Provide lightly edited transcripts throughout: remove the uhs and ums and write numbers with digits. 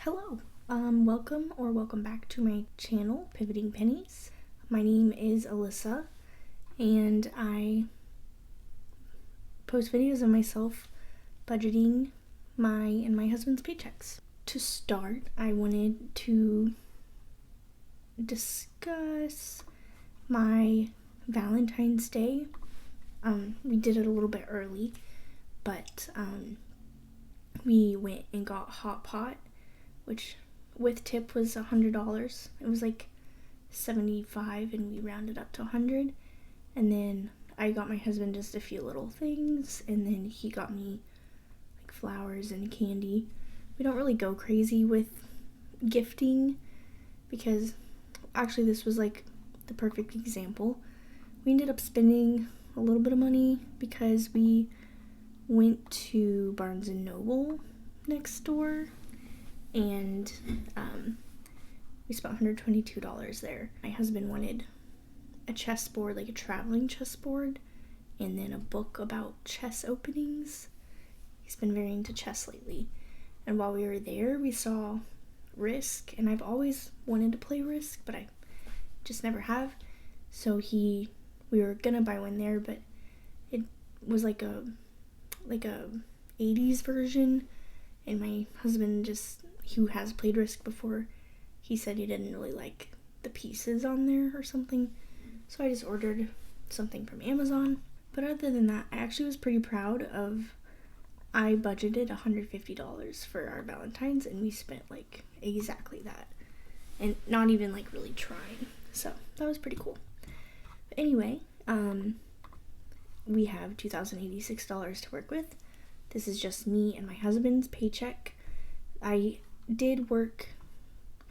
Hello, welcome back to my channel, Pivoting Pennies. My name is Alyssa, and I post videos of myself budgeting my and my husband's paychecks. To start, I wanted to discuss my Valentine's Day. We did it a little bit early, but we went and got hot pot, which with tip was $100. It was like $75 and we rounded up to $100. And then I got my husband just a few little things, and then he got me like flowers and candy. We don't really go crazy with gifting because actually this was like the perfect example. We ended up spending a little bit of money because we went to Barnes & Noble next door, and we spent $122 there. My husband wanted a chessboard, like a traveling chessboard, and then a book about chess openings. He's been very into chess lately. And while we were there, we saw Risk, and I've always wanted to play Risk, but I just never have. So we were gonna buy one there, but it was like a 80s version, and my husband, who has played Risk before, he said he didn't really like the pieces on there or something, so I just ordered something from Amazon. But other than that, I actually was pretty proud of, I budgeted $150 for our Valentine's, and we spent like exactly that, and not even like really trying, so that was pretty cool. But anyway, we have $2,086 to work with. This is just me and my husband's paycheck. I did work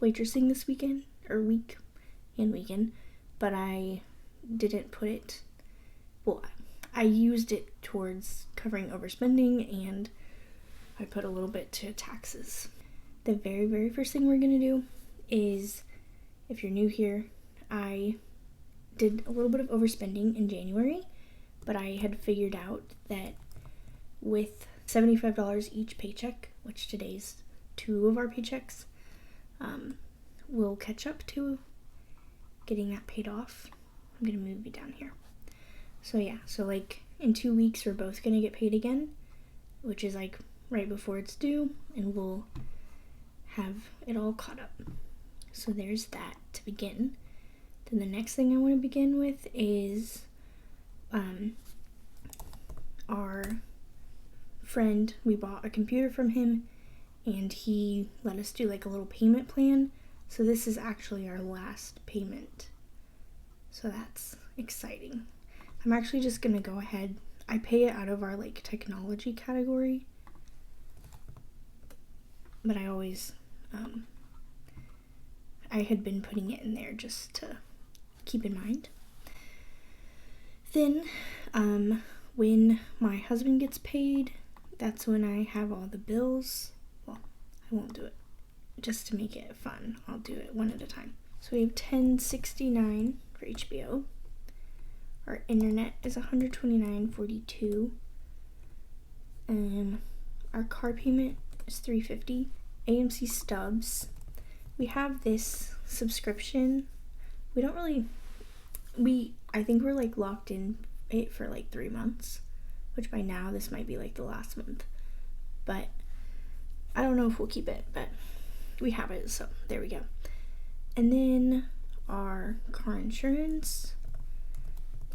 waitressing this weekend, but I didn't put it, I used it towards covering overspending, and I put a little bit to taxes. The very, very first thing we're gonna do is, if you're new here, I did a little bit of overspending in January, but I had figured out that with $75 each paycheck, which today's 2 of our paychecks, we'll catch up to getting that paid off. I'm gonna move you down here. So like in 2 weeks we're both gonna get paid again, which is like right before it's due, and we'll have it all caught up. So there's that to begin. Then the next thing I want to begin with is our friend. We bought a computer from him, and he let us do like a little payment plan. So this is actually our last payment. So that's exciting. I'm actually just gonna go ahead. I pay it out of our like technology category, but I always, I had been putting it in there just to keep in mind. Then, when my husband gets paid, that's when I have all the bills. Well, I won't do it just to make it fun. I'll do it one at a time. So we have $10.69 for HBO. Our internet is $129.42. Our car payment is $350. AMC stubs. We have this subscription. I think we're like locked in it for like 3 months, which by now this might be like the last month, but I don't know if we'll keep it, but we have it, so there we go. And then our car insurance,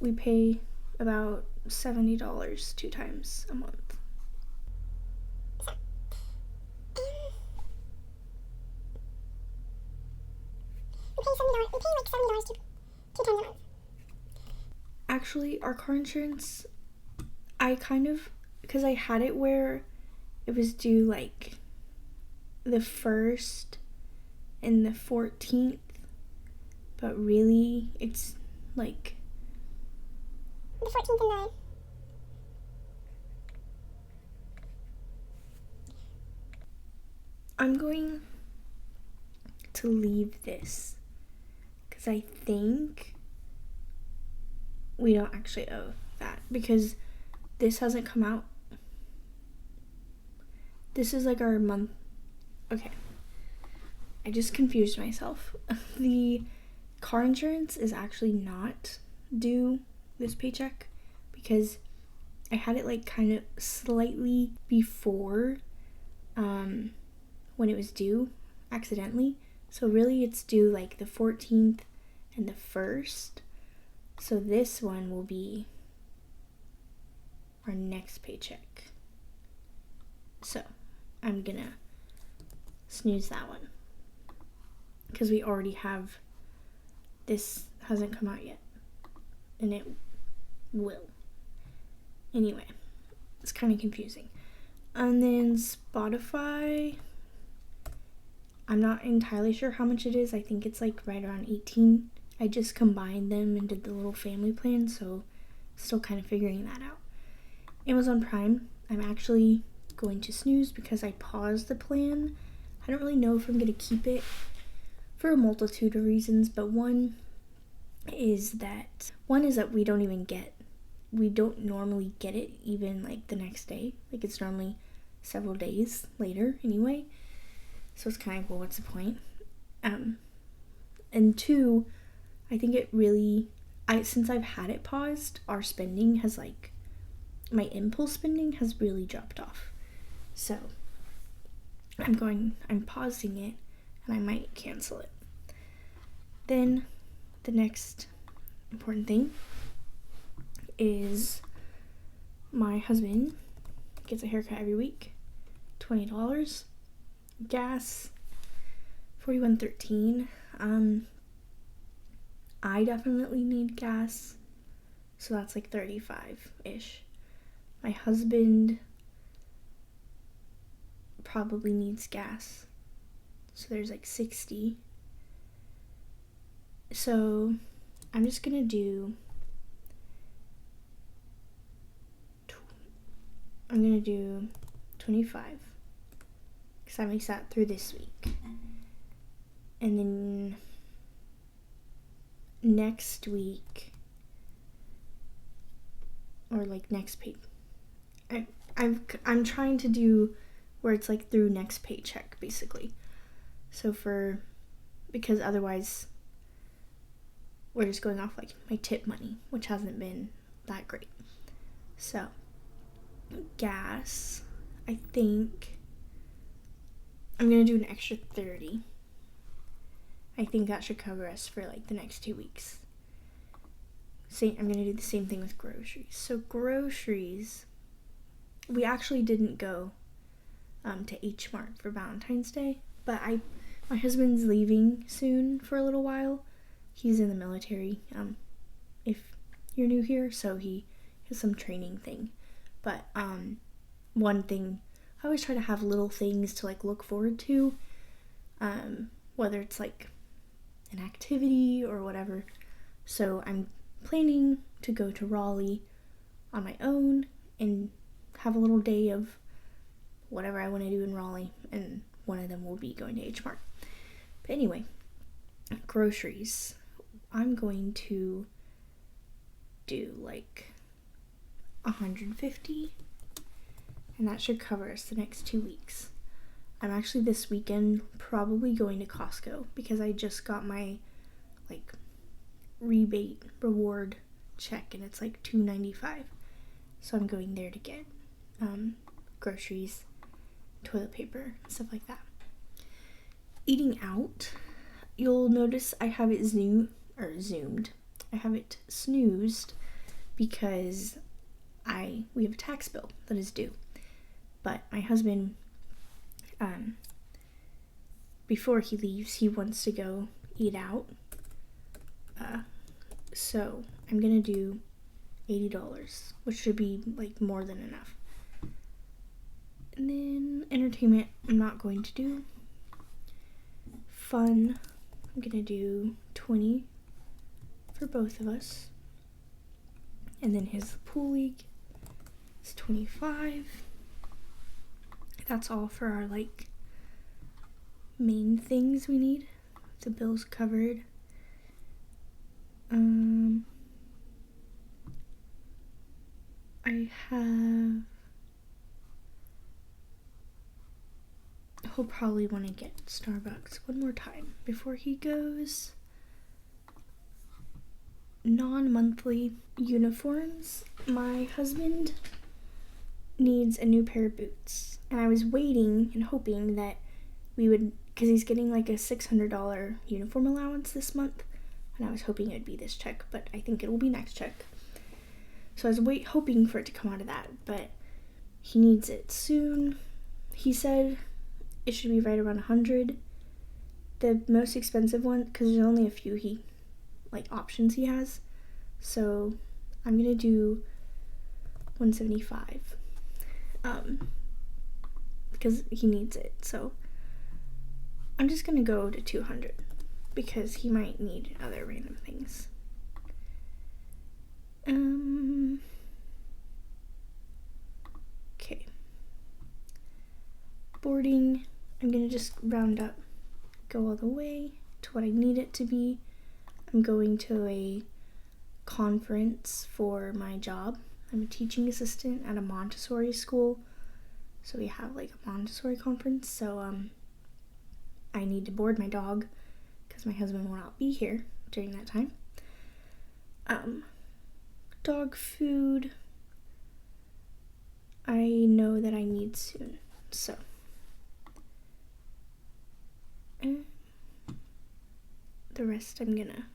we pay about $70 2 times a month. We pay like $70 two times a month. Actually, our car insurance, because I had it where it was due like the 1st and the 14th, but really it's like the 14th and the... I'm going to leave this because I think we don't actually owe that, because this hasn't come out. This is like our month. Okay, I just confused myself. The car insurance is actually not due this paycheck because I had it like kind of slightly before when it was due accidentally. So really it's due like the 14th and the 1st. So this one will be our next paycheck. So I'm gonna snooze that one because we already have, this hasn't come out yet and it will. Anyway, it's kind of confusing. And then Spotify, I'm not entirely sure how much it is. I think it's like right around 18. I just combined them and did the little family plan, so still kind of figuring that out. Amazon Prime, I'm actually going to snooze because I paused the plan. I don't really know if I'm going to keep it for a multitude of reasons, but one is that we don't normally get it even like the next day. Like it's normally several days later anyway. So it's kind of, well, what's the point? And two, I think it really, since I've had it paused, our spending has like, my impulse spending has really dropped off. So I'm pausing it and I might cancel it. Then the next important thing is my husband gets a haircut every week, $20. Gas, $41.13. I definitely need gas, so that's like $35-ish. My husband probably needs gas, so there's like $60. So I'm just gonna do, I'm gonna do 25 because that makes that through this week. And then next week, or like next pay, I'm trying to do where it's like through next paycheck basically. So because otherwise we're just going off like my tip money, which hasn't been that great. So gas, I think I'm gonna do an extra 30. I think that should cover us for like the next 2 weeks. I'm gonna do the same thing with groceries. So groceries, we actually didn't go to H Mart for Valentine's Day, but my husband's leaving soon for a little while. He's in the military, if you're new here, so he has some training thing. But one thing, I always try to have little things to like look forward to, whether it's like an activity or whatever. So I'm planning to go to Raleigh on my own and have a little day of whatever I want to do in Raleigh, and one of them will be going to H Mart. But anyway, groceries, I'm going to do like 150, and that should cover us the next 2 weeks. I'm actually this weekend probably going to Costco because I just got my like rebate reward check and it's like $2.95. So I'm going there to get groceries, toilet paper, stuff like that. Eating out, you'll notice I have it zoomed. I have it snoozed because we have a tax bill that is due. But my husband, before he leaves, he wants to go eat out. So I'm gonna do $80, which should be like more than enough. And then entertainment, I'm not going to do. Fun, I'm gonna do 20 for both of us. And then his pool league is 25. That's all for our like main things we need. The bills covered. I have he'll probably want to get Starbucks one more time before he goes. Non-monthly uniforms. My husband needs a new pair of boots, and I was waiting and hoping that we would, because he's getting like a $600 uniform allowance this month, and I was hoping it would be this check, but I think it will be next check. So I was hoping for it to come out of that, but he needs it soon. He said it should be right around 100. The most expensive one, because there's only a few options he has, so I'm gonna do 175 because he needs it. So I'm just gonna go to 200 because he might need other random things. Okay, boarding, I'm gonna just round up, go all the way to what I need it to be. I'm going to a conference for my job. I'm a teaching assistant at a Montessori school, so we have like a Montessori conference, so I need to board my dog because my husband will not be here during that time. Dog food, I know that I need soon, so the rest I'm gonna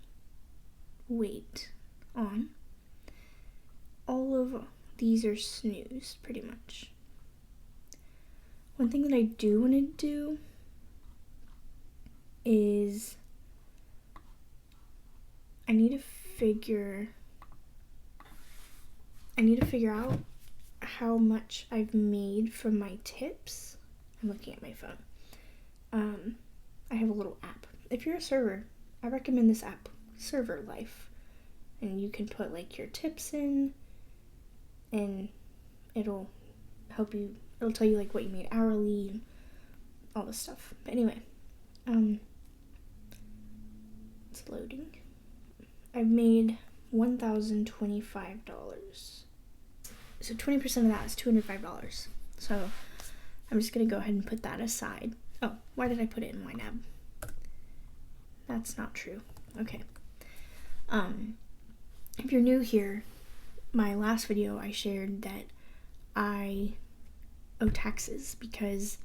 wait on. All of these are snooze, pretty much. One thing that I do want to do is I need to figure out how much I've made from my tips. I'm looking at my phone. I have a little app. If you're a server, I recommend this app, Server Life. And you can put like your tips in, and it'll help you, it'll tell you like what you made hourly and all this stuff. But anyway, it's loading. I've made $1,025. So 20% of that is $205. So I'm just gonna go ahead and put that aside. Oh, why did I put it in YNAB? That's not true. Okay. If you're new here, my last video I shared that I owe taxes because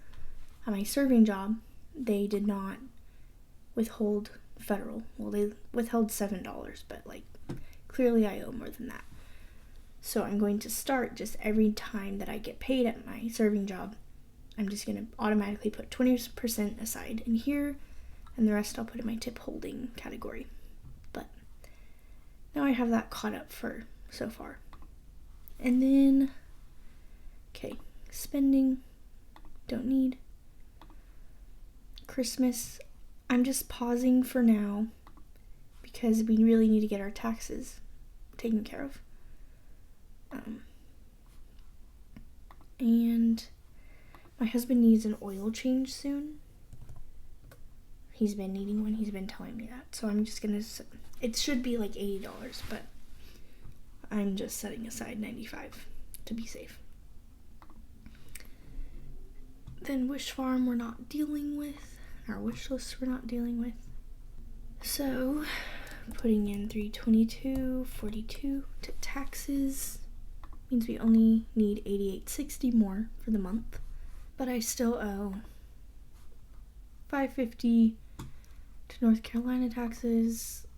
at my serving job, they did not withhold federal. Well, they withheld $7, but like clearly I owe more than that. So I'm going to start just every time that I get paid at my serving job, I'm just going to automatically put 20% aside in here, and the rest I'll put in my tip holding category. But now I have that caught up for so far. And then, okay, spending, don't need. Christmas, I'm just pausing for now because we really need to get our taxes taken care of. And my husband needs an oil change soon. He's been needing one. He's been telling me that. So I'm just gonna, it should be like $80, but I'm just setting aside $95 to be safe. Then Wish Farm we're not dealing with. Our wish list we're not dealing with. So putting in $322.42 to taxes means we only need $88.60 more for the month, but I still owe $550 to North Carolina taxes,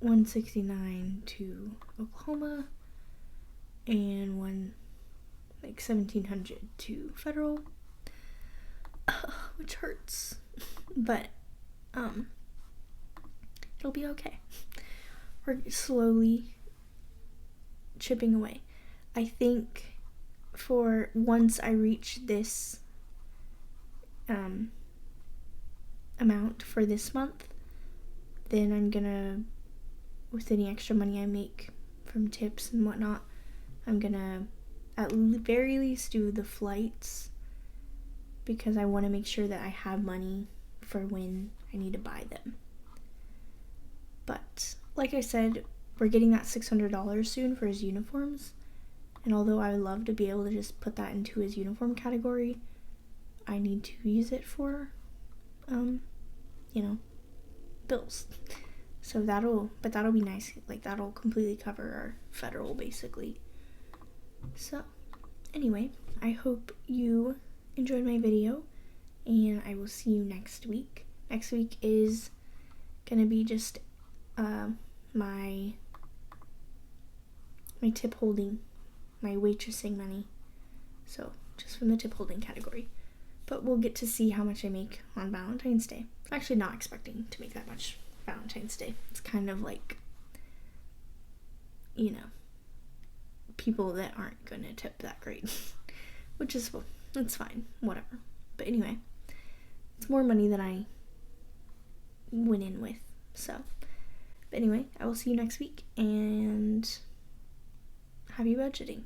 $169 to Oklahoma, and $1,700 to federal, which hurts, but it'll be okay. We're slowly chipping away. I think for once I reach this amount for this month, then I'm gonna, with any extra money I make from tips and whatnot, I'm gonna at very least do the flights because I want to make sure that I have money for when I need to buy them. But like I said, we're getting that $600 soon for his uniforms, and although I would love to be able to just put that into his uniform category, I need to use it for, bills. So that'll be nice. Like, that'll completely cover our federal, basically. So, anyway, I hope you enjoyed my video, and I will see you next week. Next week is gonna be just my tip holding, my waitressing money. So, just from the tip holding category. But we'll get to see how much I make on Valentine's Day. Actually, not expecting to make that much Valentine's Day. It's kind of like, people that aren't gonna tip that great. Which is, it's fine, whatever. But anyway, it's more money than I went in with. So, but anyway, I will see you next week, and happy budgeting.